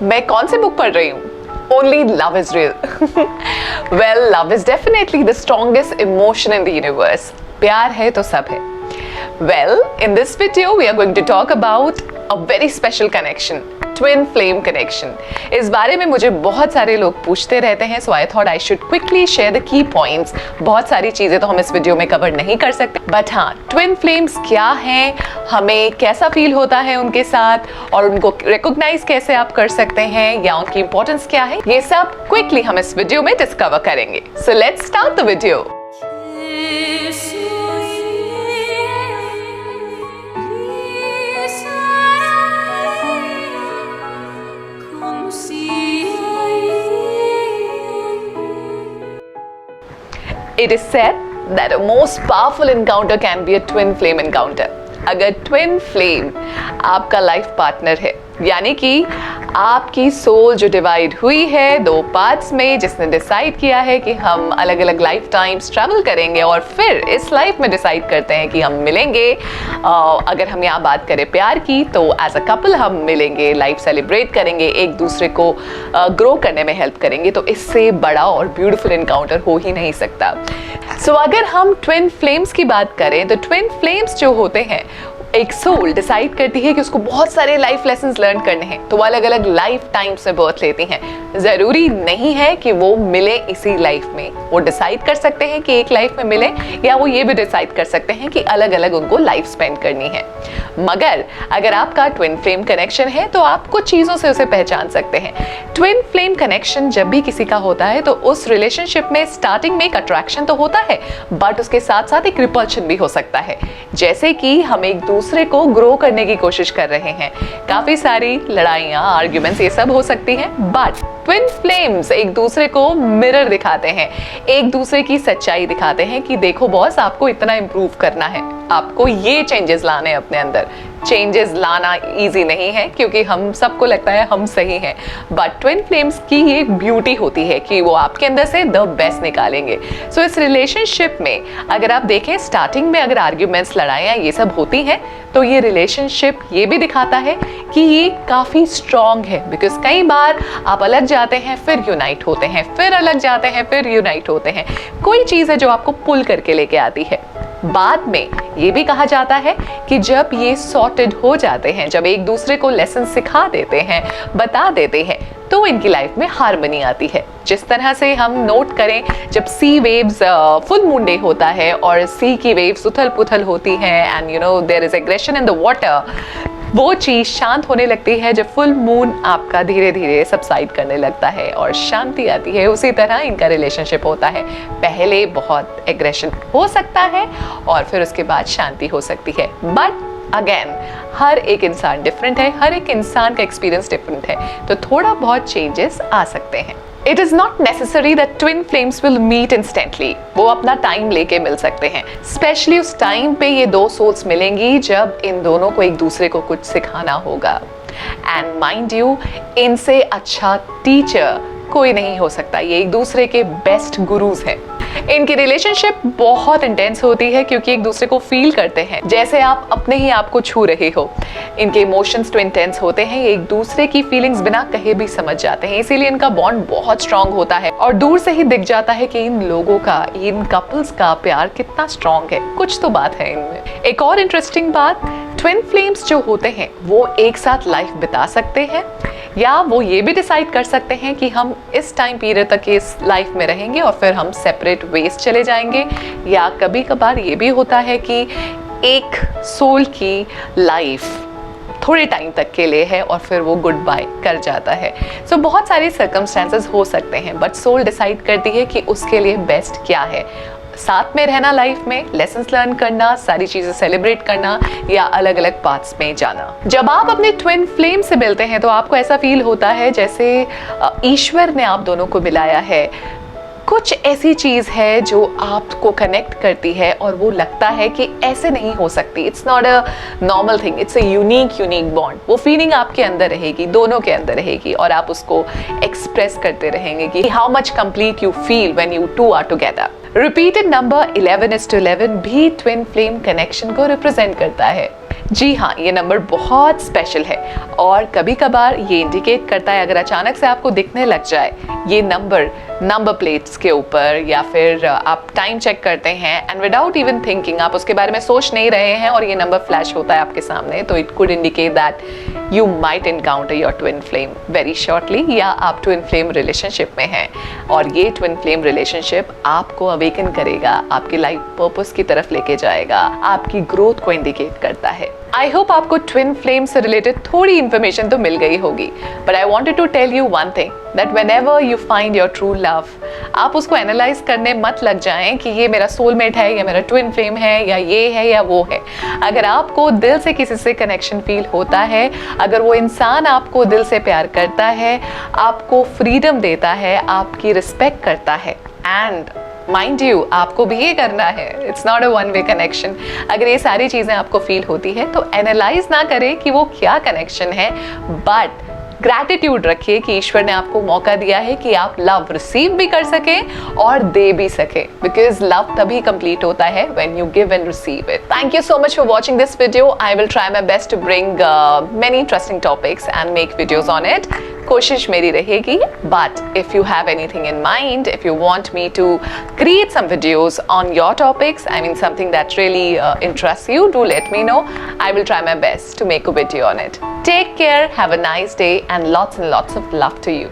मैं कौन सी बुक पढ़ रही हूँ? Only love is real. Well, love is definitely the strongest emotion in the universe. प्यार है तो सब है. Well, in this video we are going to talk about a very special connection, twin flame connection. इस बारे में मुझे बहुत सारे लोग पूछते रहते हैं, so I thought I should quickly share the key points. बहुत सारी चीजें तो हम इस वीडियो में कवर नहीं कर सकते, but हाँ, twin flames क्या हैं, हमें कैसा फील होता है उनके साथ और उनको रिकॉग्नाइज कैसे आप कर सकते हैं या उनकी इंपॉर्टेंस क्या है, ये सब क्विकली हम इस वीडियो में डिस्कवर करेंगे. So let's start the video. It is said that a most powerful encounter can be a twin flame encounter. अगर twin flame आपका लाइफ पार्टनर है, यानी कि आपकी सोल जो डिवाइड हुई है दो पार्ट्स में, जिसने डिसाइड किया है कि हम अलग अलग लाइफ टाइम्स ट्रैवल करेंगे और फिर इस लाइफ में डिसाइड करते हैं कि हम मिलेंगे. अगर हम यहाँ बात करें प्यार की, तो एज अ कपल हम मिलेंगे, लाइफ सेलिब्रेट करेंगे, एक दूसरे को ग्रो करने में हेल्प करेंगे, तो इससे बड़ा और ब्यूटीफुल एनकाउंटर हो ही नहीं सकता. सो अगर हम ट्विन फ्लेम्स की बात करें, तो ट्विन फ्लेम्स जो होते हैं, एक सोल डिसाइड करती है कि उसको बहुत सारे लाइफ लेसन्स लर्न करने हैं, तो वो अलग अलग लाइफ टाइम्स में बर्थ लेती हैं. जरूरी नहीं है कि वो मिले इसी लाइफ में, वो डिसाइड कर सकते हैं कि एक लाइफ में मिले, या वो ये भी डिसाइड कर सकते हैं कि अलग अलग उनको लाइफ स्पेंड करनी है. मगर अगर आपका ट्विन फ्लेम कनेक्शन है, तो आप कुछ चीजों से उसे पहचान सकते हैं. ट्विन फ्लेम कनेक्शन जब भी किसी का होता है, तो उस रिलेशनशिप में स्टार्टिंग में एक अट्रैक्शन तो होता है, बट उसके साथ साथ एक रिपल्शन भी हो सकता है. जैसे कि हम एक दूसरे को ग्रो करने की कोशिश कर रहे हैं, काफी सारी लड़ाइयाँ, आर्ग्यूमेंट्स ये सब हो सकती हैं, बट ट्विन फ्लेम्स एक दूसरे को मिरर दिखाते हैं, एक दूसरे की सच्चाई दिखाते हैं कि देखो बॉस, आपको इतना इम्प्रूव करना है, आपको ये चेंजेस लाने अपने अंदर. चेंजेस लाना इजी नहीं है, क्योंकि हम सबको लगता है हम सही हैं, बट ट्विन फ्लेम्स की ये ब्यूटी होती है कि वो आपके अंदर से द बेस्ट निकालेंगे. सो इस रिलेशनशिप में अगर आप देखें, स्टार्टिंग में अगर आर्ग्यूमेंट्स, लड़ाइयाँ ये सब होती हैं, तो ये रिलेशनशिप ये भी दिखाता है कि ये काफ़ी स्ट्रॉन्ग है, बिकॉज कई बार आप अलग जाते हैं, फिर यूनाइट होते हैं, फिर अलग जाते हैं, फिर यूनाइट होते हैं. कोई चीज़ है जो आपको पुल करके लेके आती है. बाद में ये भी कहा जाता है कि जब ये सॉर्टेड हो जाते हैं, जब एक दूसरे को लेसन सिखा देते हैं, बता देते हैं, तो इनकी लाइफ में हार्मनी आती है. जिस तरह से हम नोट करें, जब सी वेव्स फुल मून डे होता है और सी की वेव्स उथल पुथल होती हैं, and you know there is aggression in the water, वो चीज़ शांत होने लगती है जब फुल मून आपका धीरे धीरे सबसाइड करने लगता है और शांति आती है. उसी तरह इनका रिलेशनशिप होता है, पहले बहुत एग्रेशन हो सकता है और फिर उसके बाद शांति हो सकती है. बट अगेन, हर एक इंसान डिफरेंट है, हर एक इंसान का एक्सपीरियंस डिफरेंट है, तो थोड़ा बहुत चेंजेस आ सकते हैं. It is not necessary that twin flames will meet instantly. वो अपना टाइम लेके मिल सकते हैं. स्पेशली उस टाइम पे ये दो सोल्स मिलेंगी जब इन दोनों को एक दूसरे को कुछ सिखाना होगा. एंड माइंड यू, इनसे अच्छा टीचर कोई नहीं हो सकता. ये एक दूसरे के बेस्ट गुरुज हैं. इनकी रिलेशनशिप बहुत इंटेंस होती है, क्योंकि एक दूसरे को फील करते हैं जैसे आप अपने ही आप को छू रहे हो. इनके इमोशंस तो इंटेंस होते हैं, ये एक दूसरे की फीलिंग्स बिना कहे भी समझ जाते हैं, इसीलिए इनका बॉन्ड बहुत स्ट्रांग होता है और दूर से ही दिख जाता है कि इन लोगों का, इन कपल्स का प्यार कितना स्ट्रांग है. कुछ तो बात है इनमें. एक और इंटरेस्टिंग बात, ट्विन फ्लेम्स जो होते हैं वो एक साथ लाइफ बिता सकते हैं, या वो ये भी डिसाइड कर सकते हैं कि हम इस टाइम पीरियड तक इस लाइफ में रहेंगे और फिर हम सेपरेट वेज चले जाएंगे. या कभी कभार ये भी होता है कि एक सोल की लाइफ थोड़े टाइम तक के लिए है और फिर वो गुड बाय कर जाता है. सो बहुत सारे सर्कमस्टेंसेस हो सकते हैं, बट सोल डिसाइड करती है कि उसके लिए बेस्ट क्या है. साथ में रहना, लाइफ में लेसन्स लर्न करना, सारी चीजें सेलिब्रेट करना, या अलग अलग पाथ्स में जाना. जब आप अपने ट्विन फ्लेम से मिलते हैं, तो आपको ऐसा फील होता है जैसे ईश्वर ने आप दोनों को मिलाया है. कुछ ऐसी चीज़ है जो आपको कनेक्ट करती है और वो लगता है कि ऐसे नहीं हो सकती. It's not a normal thing, it's a unique bond. वो फीलिंग आपके अंदर रहेगी, दोनों के अंदर रहेगी, और आप उसको एक्सप्रेस करते रहेंगे कि how much complete you feel when you two are together. Repeated number 11:11 भी ट्विन फ्लेम कनेक्शन को रिप्रेजेंट करता है. जी हाँ, ये नंबर बहुत स्पेशल है और कभी कभार ये इंडिकेट करता है, अगर अचानक से आपको दिखने लग जाए ये नंबर प्लेट्स के ऊपर, या फिर आप टाइम चेक करते हैं एंड विदाउट इवन थिंकिंग, आप उसके बारे में सोच नहीं रहे हैं और ये नंबर फ्लैश होता है आपके सामने, तो it could indicate that you might encounter your twin flame very shortly, या आप ट्विन फ्लेम रिलेशनशिप में हैं और ये ट्विन फ्लेम रिलेशनशिप आपको अवेकन करेगा, आपकी लाइफ पर्पस की तरफ लेके जाएगा, आपकी ग्रोथ को इंडिकेट करता है। आई होप आपको ट्विन फ्लेम से रिलेटेड थोड़ी इंफॉर्मेशन तो मिल गई होगी, but I wanted to tell you one thing, that whenever you find your true love, आप उसको एनालाइज करने मत लग जाएं कि ये मेरा सोलमेट है या मेरा ट्विन फ्लेम है या ये है या वो है। अगर आपको दिल से किसी से कनेक्शन फील होता है, अगर वो इंसान आपको दिल से प्यार करता है, आपको फ्रीडम देता है, आपकी रिस्पेक्ट करता है, एंड माइंड यू आपको भी ये करना है, it's not a one way connection, अगर ये सारी चीज़ें आपको फील होती है तो एनालाइज ना करें कि वो क्या कनेक्शन है, बट ग्रैटिट्यूड रखिए कि ईश्वर ने आपको मौका दिया है कि आप लव रिसीव भी कर सकें और दे भी सकें, बिकॉज लव तभी कंप्लीट होता है when you give and receive it. Thank you so much for watching this video. I will try my best to bring many interesting topics and make videos on it. कोशिश मेरी रहेगी, but if you have anything in mind, if you want me to create some videos on your topics, I mean something that really interests you, do let me know. I will try my best to make a video on it. Take care, have a nice day, and lots of love to you.